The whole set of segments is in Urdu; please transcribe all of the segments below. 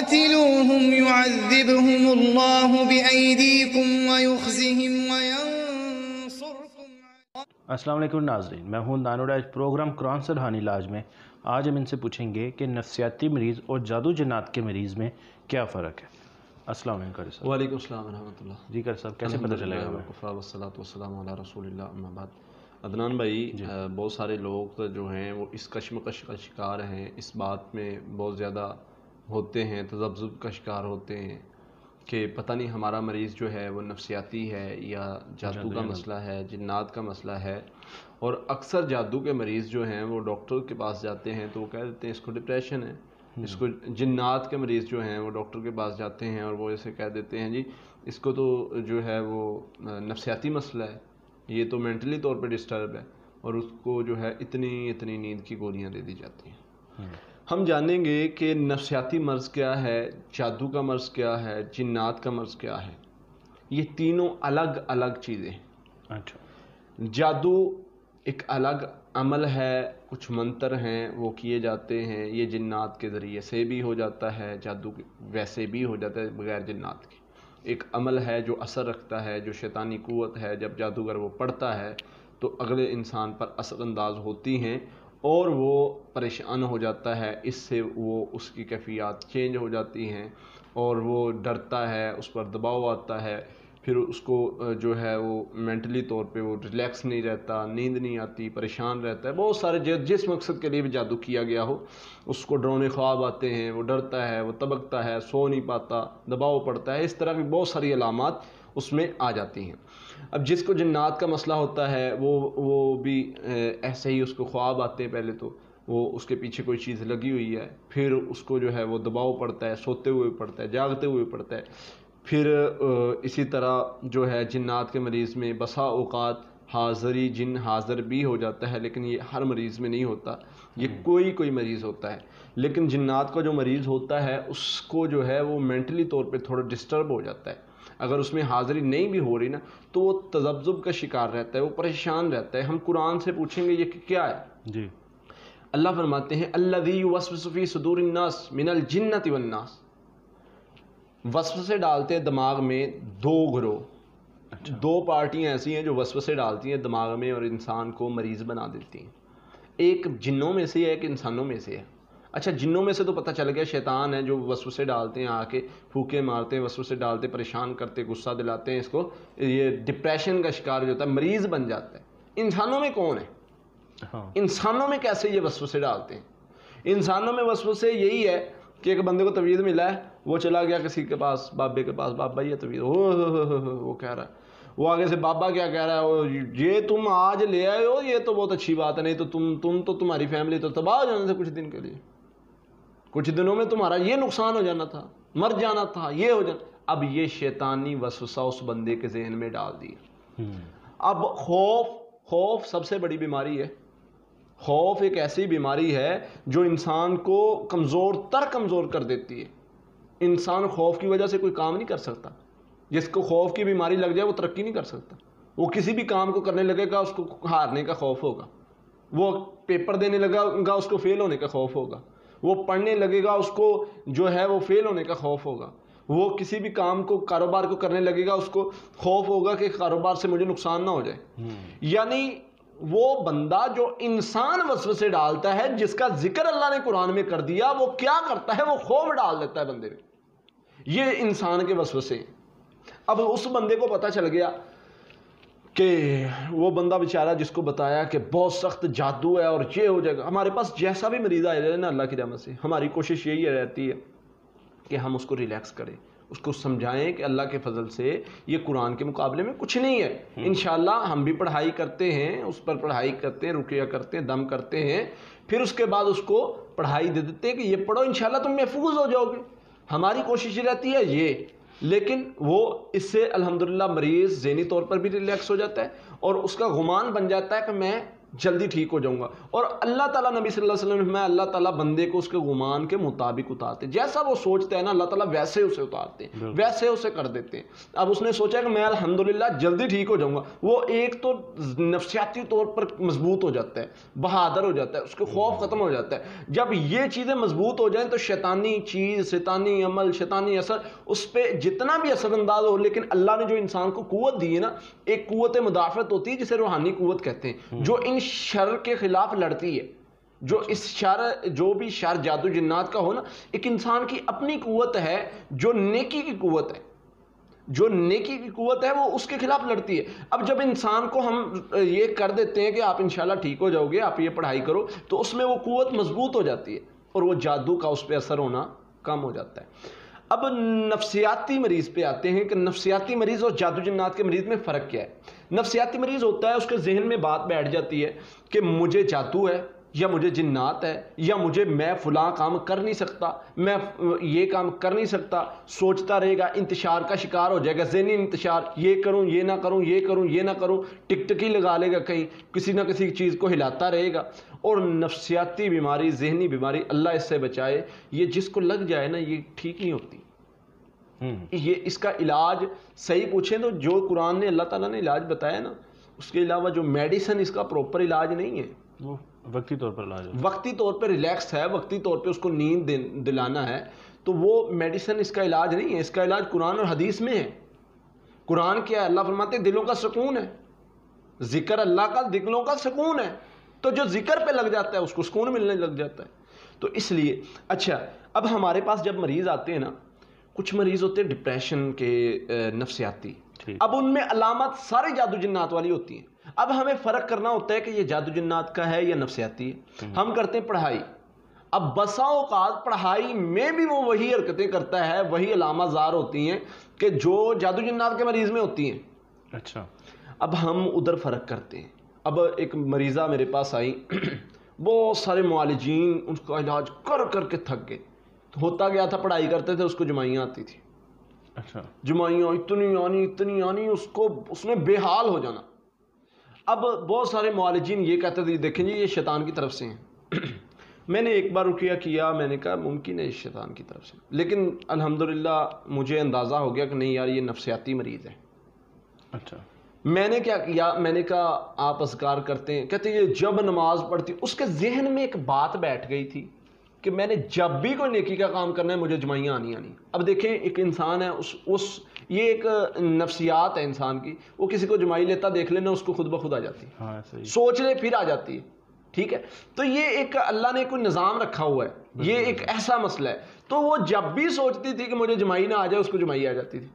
قاتلوهم يعذبهم الله بأيديكم ويخزهم وينصركم. السلام علیکم ناظرین، میں ہوں دانوراج پروگرام قرآن سے روحانی علاج میں. آج ہم ان سے پوچھیں گے کہ نفسیاتی مریض اور جادو جنات کے مریض میں کیا فرق ہے. السلام علیکم قاری صاحب. وعلیکم السلام ورحمۃ اللہ. جی قاری صاحب، کیسے پتہ چلے گا ہمیں؟ والصلاۃ والسلام علی رسول اللہ، اما بعد. عدنان بھائی، بہت سارے لوگ جو ہیں وہ اس کشمکش کا شکار ہیں، اس بات میں بہت زیادہ ہوتے ہیں، تذبذب کا شکار ہوتے ہیں کہ پتہ نہیں ہمارا مریض جو ہے وہ نفسیاتی ہے یا جادو کا مسئلہ ہے، جنات کا مسئلہ ہے. اور اکثر جادو کے مریض جو ہیں وہ ڈاکٹر کے پاس جاتے ہیں تو وہ کہہ دیتے ہیں اس کو ڈپریشن ہے. اس کو جنات کے مریض جو ہیں وہ ڈاکٹر کے پاس جاتے ہیں اور وہ ایسے کہہ دیتے ہیں جی اس کو تو جو ہے وہ نفسیاتی مسئلہ ہے، یہ تو مینٹلی طور پہ ڈسٹرب ہے، اور اس کو جو ہے اتنی نیند کی گولیاں دے دی جاتی ہیں. ہم جانیں گے کہ نفسیاتی مرض کیا ہے، جادو کا مرض کیا ہے، جنات کا مرض کیا ہے. یہ تینوں الگ الگ چیزیں ہیں. اچھا. جادو ایک الگ عمل ہے، کچھ منتر ہیں وہ کیے جاتے ہیں، یہ جنات کے ذریعے سے بھی ہو جاتا ہے، جادو ویسے بھی ہو جاتا ہے بغیر جنات کے. ایک عمل ہے جو اثر رکھتا ہے، جو شیطانی قوت ہے، جب جادوگر وہ پڑھتا ہے تو اگلے انسان پر اثر انداز ہوتی ہیں اور وہ پریشان ہو جاتا ہے. اس سے وہ اس کی کیفیات چینج ہو جاتی ہیں اور وہ ڈرتا ہے، اس پر دباؤ آتا ہے، پھر اس کو جو ہے وہ مینٹلی طور پہ وہ ریلیکس نہیں رہتا، نیند نہیں آتی، پریشان رہتا ہے. بہت سارے جس مقصد کے لیے بھی جادو کیا گیا ہو اس کو ڈرونے خواب آتے ہیں، وہ ڈرتا ہے، وہ تبکتا ہے، سو نہیں پاتا، دباؤ پڑتا ہے. اس طرح کی بہت ساری علامات اس میں آ جاتی ہیں. اب جس کو جنات کا مسئلہ ہوتا ہے وہ بھی ایسے ہی اس کو خواب آتے ہیں. پہلے تو وہ اس کے پیچھے کوئی چیز لگی ہوئی ہے، پھر اس کو جو ہے وہ دباؤ پڑتا ہے، سوتے ہوئے پڑتا ہے، جاگتے ہوئے پڑتا ہے. پھر اسی طرح جو ہے جنات کے مریض میں بسا اوقات حاضری جن حاضر بھی ہو جاتا ہے، لیکن یہ ہر مریض میں نہیں ہوتا، یہ کوئی مریض ہوتا ہے. لیکن جنات کا جو مریض ہوتا ہے اس کو جو ہے وہ مینٹلی طور پہ تھوڑا ڈسٹرب ہو جاتا ہے. اگر اس میں حاضری نہیں بھی ہو رہی نا تو وہ تذبذب کا شکار رہتا ہے، وہ پریشان رہتا ہے. ہم قرآن سے پوچھیں گے یہ کیا ہے. جی. اللہ فرماتے ہیں الذی یوسوس فی صدور الناس من الجنۃ والناس. وسوسے ڈالتے ہیں دماغ میں دو گروہ. اچھا. دو پارٹیاں ایسی ہیں جو وسوسے ڈالتی ہیں دماغ میں اور انسان کو مریض بنا دیتی ہیں. ایک جنوں میں سے ہے، ایک انسانوں میں سے ہے. اچھا، جنوں میں سے تو پتہ چل گیا شیطان ہے جو وسوسے ڈالتے ہیں، آ کے پھوکے مارتے ہیں، وسوسے ڈالتے، پریشان کرتے، غصہ دلاتے ہیں. اس کو یہ ڈپریشن کا شکار جو ہوتا ہے مریض بن جاتا ہے. انسانوں میں کون ہے؟ انسانوں میں کیسے یہ وسوسے ڈالتے ہیں؟ انسانوں میں وسوسے یہی ہے کہ ایک بندے کو تویز ملا ہے، وہ چلا گیا کسی کے پاس، بابے کے پاس، بابا یہ تویز، وہ کہہ رہا ہے، وہ آگے سے بابا کیا کہہ رہا ہے، یہ تم آج لے آئے ہو یہ تو بہت اچھی بات ہے، نہیں تو تمہاری فیملی تو تباہ ہو جانا تھا کچھ دن کے لیے، کچھ دنوں میں تمہارا یہ نقصان ہو جانا تھا، مر جانا تھا، یہ ہو جانا. اب یہ شیطانی وسوسہ اس بندے کے ذہن میں ڈال دیا. اب خوف سب سے بڑی بیماری ہے. خوف ایک ایسی بیماری ہے جو انسان کو کمزور کر دیتی ہے. انسان خوف کی وجہ سے کوئی کام نہیں کر سکتا. جس کو خوف کی بیماری لگ جائے وہ ترقی نہیں کر سکتا. وہ کسی بھی کام کو کرنے لگے گا اس کو ہارنے کا خوف ہوگا، وہ پیپر دینے لگا گا اس کو فیل ہونے کا خوف ہوگا، وہ پڑھنے لگے گا اس کو جو ہے وہ فیل ہونے کا خوف ہوگا، وہ کسی بھی کام کو کاروبار کو کرنے لگے گا اس کو خوف ہوگا کہ کاروبار سے مجھے نقصان نہ ہو جائے. یعنی وہ بندہ جو انسان وسوسے ڈالتا ہے، جس کا ذکر اللہ نے قرآن میں کر دیا، وہ کیا کرتا ہے؟ وہ خوف ڈال دیتا ہے بندے میں. یہ انسان کے وسوسے ہیں. اب اس بندے کو پتہ چل گیا کہ وہ بندہ بیچارہ جس کو بتایا کہ بہت سخت جادو ہے اور یہ ہو جائے گا. ہمارے پاس جیسا بھی مریض آ جائے نا اللہ کی رحمت سے، ہماری کوشش یہی رہتی ہے کہ ہم اس کو ریلیکس کریں، اس کو سمجھائیں کہ اللہ کے فضل سے یہ قرآن کے مقابلے میں کچھ نہیں ہے. انشاءاللہ ہم بھی پڑھائی کرتے ہیں، اس پر پڑھائی کرتے ہیں، رقیہ کرتے ہیں، دم کرتے ہیں، پھر اس کے بعد اس کو پڑھائی دے دیتے ہیں کہ یہ پڑھو انشاءاللہ تم محفوظ ہو جاؤ گے. ہماری کوشش رہتی ہے یہ، لیکن وہ اس سے الحمدللہ مریض ذہنی طور پر بھی ریلیکس ہو جاتا ہے اور اس کا گمان بن جاتا ہے کہ میں جلدی ٹھیک ہو جاؤں گا. اور اللہ تعالیٰ نبی صلی اللہ علیہ وسلم میں اللہ تعالیٰ بندے کو اس کے گمان کے مطابق اتارتے ہیں. جیسا وہ سوچتا ہے نا اللہ تعالیٰ ویسے اسے اتارتے ہیں, ویسے اسے کر دیتے ہیں. اب اس نے سوچا کہ میں الحمدللہ جلدی ٹھیک ہو جاؤں گا, وہ ایک تو نفسیاتی طور پر مضبوط ہو جاتا ہے, بہادر ہو جاتا ہے, اس کے خوف ختم ہو جاتا ہے. جب یہ چیزیں مضبوط ہو جائیں تو شیطانی چیز, شیطانی عمل, شیطانی اثر اس پہ جتنا بھی اثر انداز ہو, لیکن اللہ نے جو انسان کو قوت دی ہے نا, ایک قوت مدافعت ہوتی ہے جسے روحانی قوت کہتے ہیں, جو ان شر کے خلاف لڑتی ہے. جو اس شر, جو بھی شر جادو جنات کا ہو نا, ایک انسان کی اپنی قوت ہے جو نیکی کی قوت ہے, جو نیکی کی قوت ہے وہ اس کے خلاف لڑتی ہے. اب جب انسان کو ہم یہ کر دیتے ہیں کہ آپ انشاءاللہ ٹھیک ہو جاؤ گے, آپ یہ پڑھائی کرو, تو اس میں وہ قوت مضبوط ہو جاتی ہے اور وہ جادو کا اس پہ اثر ہونا کم ہو جاتا ہے. اب نفسیاتی مریض پہ آتے ہیں کہ نفسیاتی مریض اور جادو جنات کے مریض میں فرق کیا ہے. نفسیاتی مریض ہوتا ہے اس کے ذہن میں بات بیٹھ جاتی ہے کہ مجھے جادو ہے, یا مجھے جنات ہے, یا میں فلاں کام کر نہیں سکتا, میں یہ کام کر نہیں سکتا. سوچتا رہے گا, انتشار کا شکار ہو جائے گا, ذہنی انتشار, یہ کروں یہ نہ کروں, یہ کروں یہ نہ کروں, ٹکٹکی لگا لے گا, کہیں کسی نہ کسی چیز کو ہلاتا رہے گا. اور نفسیاتی بیماری, ذہنی بیماری, اللہ اس سے بچائے, یہ جس کو لگ جائے نا یہ ٹھیک نہیں ہوتی. یہ اس کا علاج صحیح پوچھیں تو جو قرآن نے اللہ تعالیٰ نے علاج بتایا نا, اس کے علاوہ جو میڈیسن اس کا پروپر علاج نہیں ہے. وہ وقتی طور پر علاج ہے, وقتی طور پہ ریلیکس ہے, وقتی طور پہ اس کو نیند دلانا ہے, تو وہ میڈیسن اس کا علاج نہیں ہے. اس کا علاج قرآن اور حدیث میں ہے. قرآن کیا ہے, اللہ فرماتے ہیں دلوں کا سکون ہے, ذکر اللہ کا دلوں کا سکون ہے. تو جو ذکر پہ لگ جاتا ہے اس کو سکون ملنے لگ جاتا ہے. تو اس لیے اچھا, اب ہمارے پاس جب مریض آتے ہیں نا, کچھ مریض ہوتے ہیں ڈپریشن کے نفسیاتی, اب ان میں علامات سارے جادو جنات والی ہوتی ہیں. اب ہمیں فرق کرنا ہوتا ہے کہ یہ جادو جنات کا ہے یا نفسیاتی ہے. ہم کرتے ہیں پڑھائی, اب بسا اوقات پڑھائی میں بھی وہ وہی حرکتیں کرتا ہے, وہی علامات ظاہر ہوتی ہیں کہ جو جادو جنات کے مریض میں ہوتی ہیں. اچھا, اب ہم ادھر فرق کرتے ہیں. اب ایک مریضہ میرے پاس آئی, بہت سارے معالجین ان کا علاج کر کر کے تھک گئے. ہوتا گیا تھا, پڑھائی کرتے تھے, اس کو جمائیاں آتی تھی. اچھا, جمائیاں اتنی آنی اس نے بے حال ہو جانا. اب بہت سارے معالجین یہ کہتے تھے دیکھیں جی یہ شیطان کی طرف سے ہیں. میں نے ایک بار رکیہ کیا, میں نے کہا ممکن ہے شیطان کی طرف سے, لیکن الحمدللہ مجھے اندازہ ہو گیا کہ نہیں یار یہ نفسیاتی مریض ہے. اچھا, میں نے کیا کیا, میں نے کہا آپ اذکار کرتے ہیں؟ کہتے یہ جب نماز پڑھتی, اس کے ذہن میں ایک بات بیٹھ گئی تھی کہ میں نے جب بھی کوئی نیکی کا کام کرنا ہے مجھے جمائیاں آنی. اب دیکھیں ایک انسان ہے, یہ ایک نفسیات ہے انسان کی, وہ کسی کو جمائی لیتا دیکھ لینا اس کو خود بخود آ جاتی ہے, سوچ لے پھر آ جاتی ہے. ٹھیک ہے, تو یہ ایک اللہ نے کوئی نظام رکھا ہوا ہے, یہ ایک ایسا مسئلہ ہے. تو وہ جب بھی سوچتی تھی کہ مجھے جمائی نہ آ جائے, اس کو جمائی آ جاتی تھی.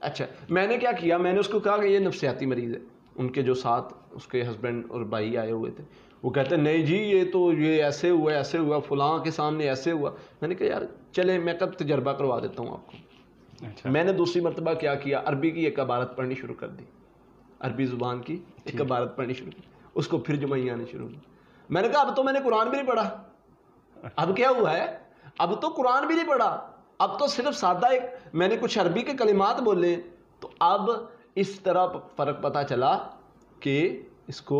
اچھا, میں نے کیا کیا, میں نے اس کو کہا کہ یہ نفسیاتی مریض ہے. ان کے جو ساتھ اس کے ہسبینڈ اور بھائی آئے ہوئے تھے, وہ کہتے ہیں نہیں جی یہ ایسے ہوا فلاں کے سامنے ایسے ہوا. میں نے کہا یار چلے میں کب تجربہ کروا دیتا ہوں آپ کو. اچھا, میں نے دوسری مرتبہ کیا کیا, عربی کی ایک عبارت پڑھنی شروع کر دی, عربی زبان کی ایک عبارت پڑھنی شروع کی, اس کو پھر جمعی آنی شروع کی. میں نے کہا اب تو میں نے قرآن بھی نہیں پڑھا, اب کیا ہوا ہے, اب تو قرآن بھی نہیں پڑھا, اب تو صرف سادہ ایک میں نے کچھ عربی کے کلمات بولے. تو اب اس طرح فرق پتہ چلا کہ اس کو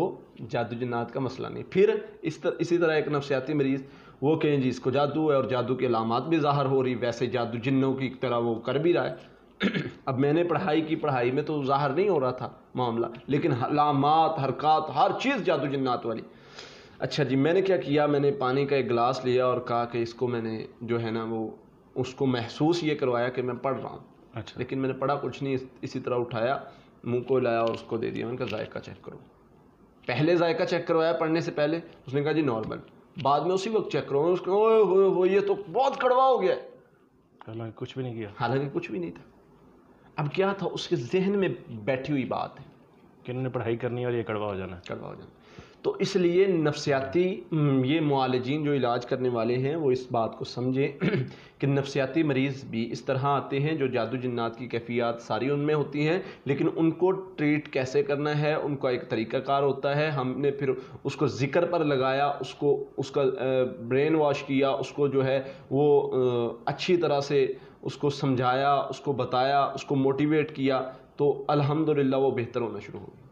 جادو جنات کا مسئلہ نہیں. پھر اسی طرح ایک نفسیاتی مریض, وہ کہیں جی اس کو جادو ہے اور جادو کی علامات بھی ظاہر ہو رہی, ویسے جادو جنوں کی طرح وہ کر بھی رہا ہے. اب میں نے پڑھائی میں تو ظاہر نہیں ہو رہا تھا معاملہ, لیکن علامات حرکات ہر چیز جادو جنات والی. اچھا جی, میں نے کیا کیا, میں نے پانی کا ایک گلاس لیا اور کہا کہ اس کو میں نے جو ہے نا وہ اس کو محسوس یہ کروایا کہ میں پڑھ رہا ہوں. اچھا, لیکن میں نے پڑھا کچھ نہیں, اسی طرح اٹھایا, منہ کو لایا اور اس کو دے دیا. میں نے کہا ذائقہ چیک کرو. پہلے ذائقہ چیک کروایا پڑھنے سے پہلے, اس نے کہا جی نارمل. بعد میں اسی وقت چیک کروایا, اس کو یہ تو بہت کڑوا ہو گیا, حالانکہ کچھ بھی نہیں تھا. اب کیا تھا, اس کے ذہن میں بیٹھی ہوئی بات ہے کہ انہوں نے پڑھائی کرنی اور یہ کڑوا ہو جانا. تو اس لیے نفسیاتی یہ معالجین جو علاج کرنے والے ہیں وہ اس بات کو سمجھیں کہ نفسیاتی مریض بھی اس طرح آتے ہیں جو جادو جنات کی کیفیات ساری ان میں ہوتی ہیں, لیکن ان کو ٹریٹ کیسے کرنا ہے ان کا ایک طریقہ کار ہوتا ہے. ہم نے پھر اس کو ذکر پر لگایا, اس کا برین واش کیا, اس کو جو ہے وہ اچھی طرح سے اس کو سمجھایا, اس کو بتایا, اس کو موٹیویٹ کیا, تو الحمدللہ وہ بہتر ہونا شروع ہو گیا.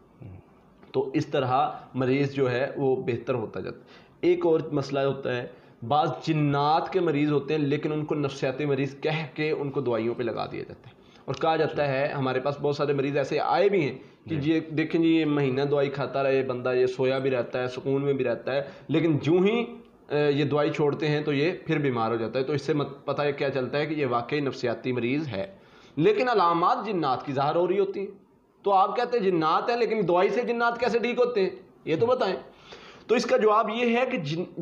تو اس طرح مریض جو ہے وہ بہتر ہوتا جاتا ہے. ایک اور مسئلہ ہوتا ہے، بعض جنات کے مریض ہوتے ہیں لیکن ان کو نفسیاتی مریض کہہ کے ان کو دوائیوں پہ لگا دیا جاتا ہے، اور کہا جاتا ہے، ہمارے پاس بہت سارے مریض ایسے آئے بھی ہیں کہ یہ دیکھیں جی یہ مہینہ دوائی کھاتا رہے بندہ، یہ سویا بھی رہتا ہے، سکون میں بھی رہتا ہے، لیکن جو ہی یہ دوائی چھوڑتے ہیں تو یہ پھر بیمار ہو جاتا ہے. تو اس سے پتہ ہے کیا چلتا ہے کہ یہ واقعی نفسیاتی مریض ہے. لیکن علامات جنات کی ظاہر ہو رہی ہوتی ہیں. تو آپ کہتے ہیں جنات ہیں، لیکن دوائی سے جنات کیسے ٹھیک ہوتے ہیں یہ تو بتائیں. تو اس کا جواب یہ ہے کہ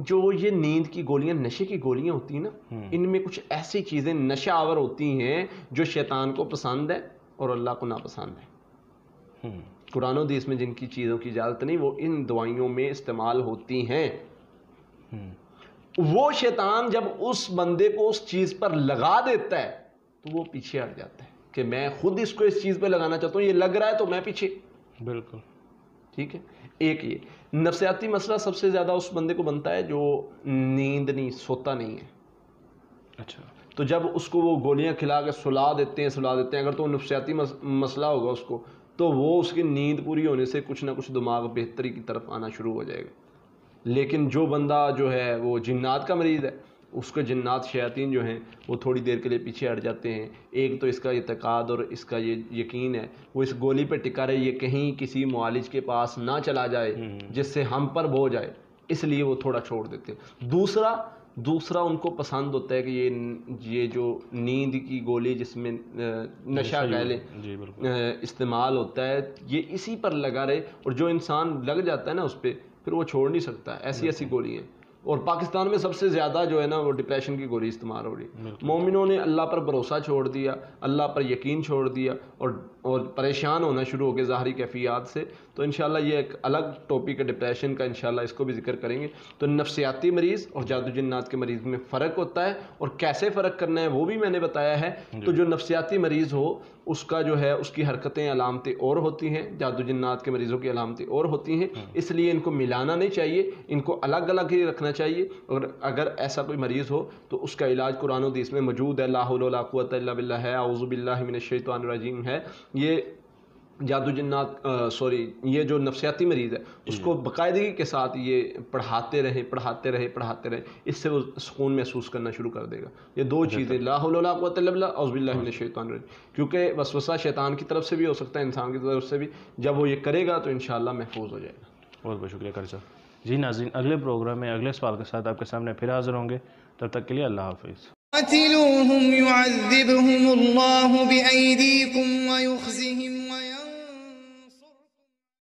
جو یہ نیند کی گولیاں، نشے کی گولیاں ہوتی ہیں نا، ان میں کچھ ایسی چیزیں نشہ آور ہوتی ہیں جو شیطان کو پسند ہے اور اللہ کو ناپسند ہے. قرآن و حدیث میں جن کی چیزوں کی اجازت نہیں وہ ان دوائیوں میں استعمال ہوتی ہیں. وہ شیطان جب اس بندے کو اس چیز پر لگا دیتا ہے تو وہ پیچھے ہٹ جاتا ہے کہ میں خود اس کو اس چیز پہ لگانا چاہتا ہوں، یہ لگ رہا ہے تو میں پیچھے. بالکل ٹھیک ہے. ایک یہ نفسیاتی مسئلہ سب سے زیادہ اس بندے کو بنتا ہے جو نیند نہیں، سوتا نہیں ہے. اچھا. تو جب اس کو وہ گولیاں کھلا کے سلا دیتے ہیں، اگر تو وہ نفسیاتی مسئلہ ہوگا اس کو، تو وہ اس کی نیند پوری ہونے سے کچھ نہ کچھ دماغ بہتری کی طرف آنا شروع ہو جائے گا. لیکن جو بندہ جو ہے وہ جنات کا مریض ہے، اس کے جنات شیاطین جو ہیں وہ تھوڑی دیر کے لیے پیچھے ہٹ جاتے ہیں. ایک تو اس کا اعتقاد اور اس کا یہ یقین ہے، وہ اس گولی پہ ٹکا رہے، یہ کہیں کسی معالج کے پاس نہ چلا جائے جس سے ہم پر بوجھ آئے، اس لیے وہ تھوڑا چھوڑ دیتے ہیں. دوسرا ان کو پسند ہوتا ہے کہ یہ جو نیند کی گولی جس میں نشہ کہہ لیں استعمال ہوتا ہے، یہ اسی پر لگا رہے، اور جو انسان لگ جاتا ہے نا اس پہ پھر وہ چھوڑ نہیں سکتا. ایسی گولی ہیں. اور پاکستان میں سب سے زیادہ جو ہے نا وہ ڈپریشن کی گولی استعمال ہو رہی ہے. مومنوں نے اللہ پر بھروسہ چھوڑ دیا، اللہ پر یقین چھوڑ دیا، اور پریشان ہونا شروع ہو گئے ظاہری کیفیات سے. تو انشاءاللہ یہ ایک الگ ٹاپک ہے ڈپریشن کا، انشاءاللہ اس کو بھی ذکر کریں گے. تو نفسیاتی مریض اور جادو جنات کے مریض میں فرق ہوتا ہے، اور کیسے فرق کرنا ہے وہ بھی میں نے بتایا ہے. تو جو نفسیاتی مریض ہو اس کا جو ہے اس کی حرکتیں علامتیں اور ہوتی ہیں، جادو جنات کے مریضوں کی علامتیں اور ہوتی ہیں. اس لیے ان کو ملانا نہیں چاہیے، ان کو الگ الگ ہی رکھنا چاہیے. اور اگر ایسا کوئی مریض ہو تو اس کا علاج قرآن و حدیث میں موجود ہے. لا حول ولا قوت الا باللہ ہے، اعوذ باللہ من الشیطان الرجیم ہے. یہ جادو جنات یہ جو نفسیاتی مریض ہے اس کو باقاعدگی کے ساتھ یہ پڑھاتے رہے، اس سے وہ سکون محسوس کرنا شروع کر دے گا. یہ دو چیزیں، لا حول ولا قوت الا باللہ، اعوذ باللہ من الشیطان الرجیم. کیونکہ وسوسہ شیطان کی طرف سے بھی ہو سکتا ہے، انسان کی طرف سے بھی. جب وہ یہ کرے گا تو انشاءاللہ محفوظ ہو جائے گا. بہت بہت شکریہ قاری صاحب. جی ناظرین، اگلے پروگرام میں اگلے سوال کے ساتھ آپ کے سامنے پھر حاضر ہوں گے. تب تک کے لیے اللہ حافظ. قاتلوهم يعذبهم الله بأيديكم ويخزهم